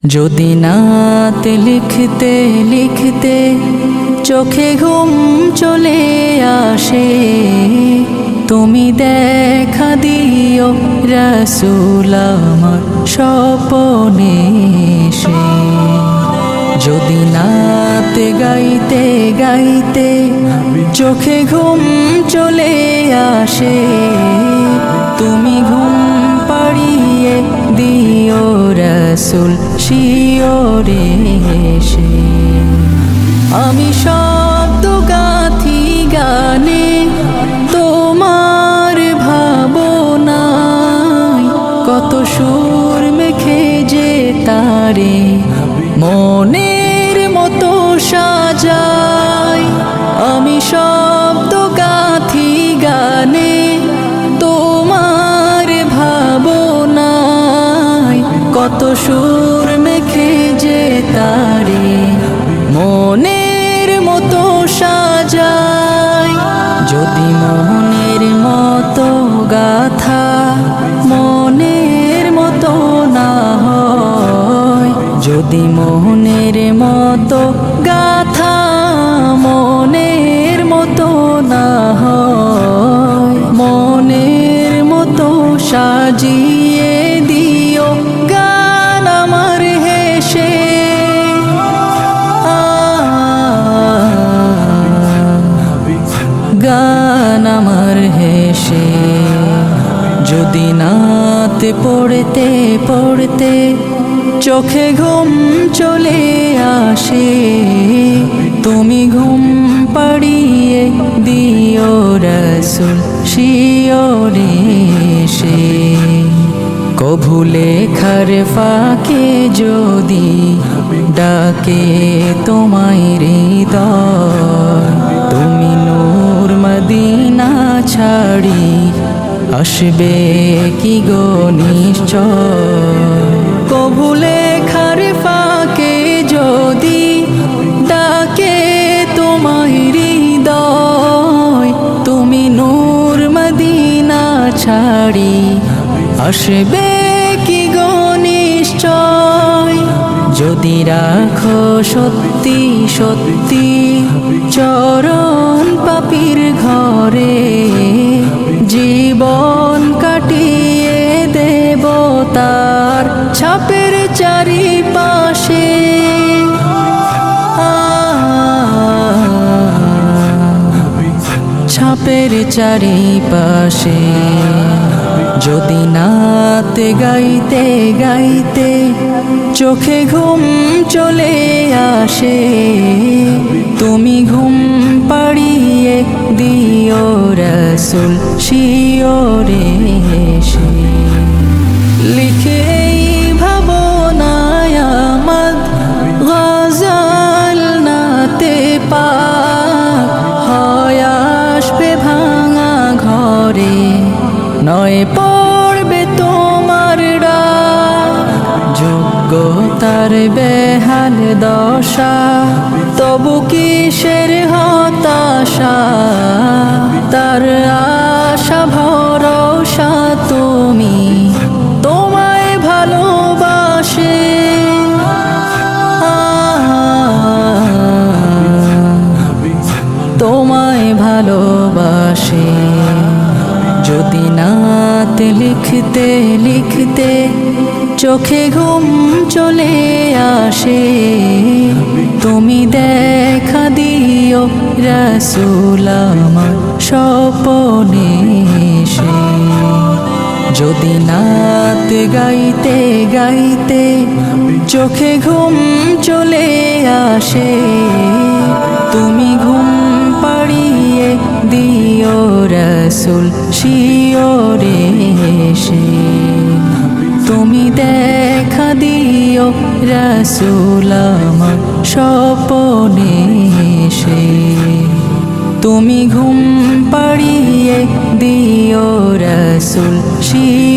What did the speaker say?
যদি নাত লিখতে লিখতে চোখে ঘুম চলে আসে, তুমি দেখা দিও রাসূল আমার স্বপনে এসে। যদি নাত গাইতে গাইতে চোখে ঘুম চলে আসে, তুমি ঘুম পাড়িয়ে দিও রাসূল শিওরে এসে। আমি শব্দ গাথি গানে তোমার ভাবনায়, কত সুর মেখে যে তারে মনের মতো সাজাই। আমি শব্দ গাথি গানে তোমার ভাবনায়, কত সুর মেখে যে তারে মনের মতো সাজাই। যদি মনের মতো গাথা মনের মতো না হয়, যদি মনের মতো গাথা মনের মতো না হয়, মনের মতো সাজিয়ে দিও গান আমার হেসে। গান আমার হেসে। যদি নাত পড়তে পড়তে চোখে ঘুম চলে আসে, তুমি ঘুম পাড়িয়ে দিও রাসূল শিওরে এসে। কভু লেখার ফাঁকে যদি ডাকে তোমায় হৃদয়, তুমি নূর মদিনা ছাড়ি আসবে কি গো নিশ্চয়। কভু লেখার ফাঁকে যদি ডাকে তোমায় হৃদয়, তুমি নূর মদিনা ছাড়ি আসবে কি গো নিশ্চয়। যদি রাখো সত্যি সত্যি চরণ পাপীর ঘরে, জীবন কাটিয়ে দেব তার ছাপের চারিপাশে। ছাপের চারিপাশে। যদি নাত গাইতে গাইতে চোখে ঘুম চলে আসে, তুমি ঘুম পাড়িয়ে দিও রাসূল শিওরে এসে। লিখেই ভাবনায় আমাদ গজল নাতে পাক হয় আসবে ভাঙা ঘরে, নয় পড়বে তোমার ডাক। যোগ্যতার বেহাল দশা তবু কিসের হতাশা, তার আশা ভরসা তুমি তোমায় ভালোবাসে। তোমায় ভালোবাসে। যদি নাত লিখতে লিখতে চোখে ঘুম চলে আসে, তুমি দেখা দিও রাসূল আমার স্বপনে এসে। যদি নাত গাইতে গাইতে চোখে ঘুম চলে আসে, তুমি ঘুম পাড়িয়ে দিও রাসূল শিওরে এসে। তুমি দেখা দিও রাসূল আমার স্বপনে এসে। তুমি ঘুম পাড়িয়ে দিও রাসূল শিওরে।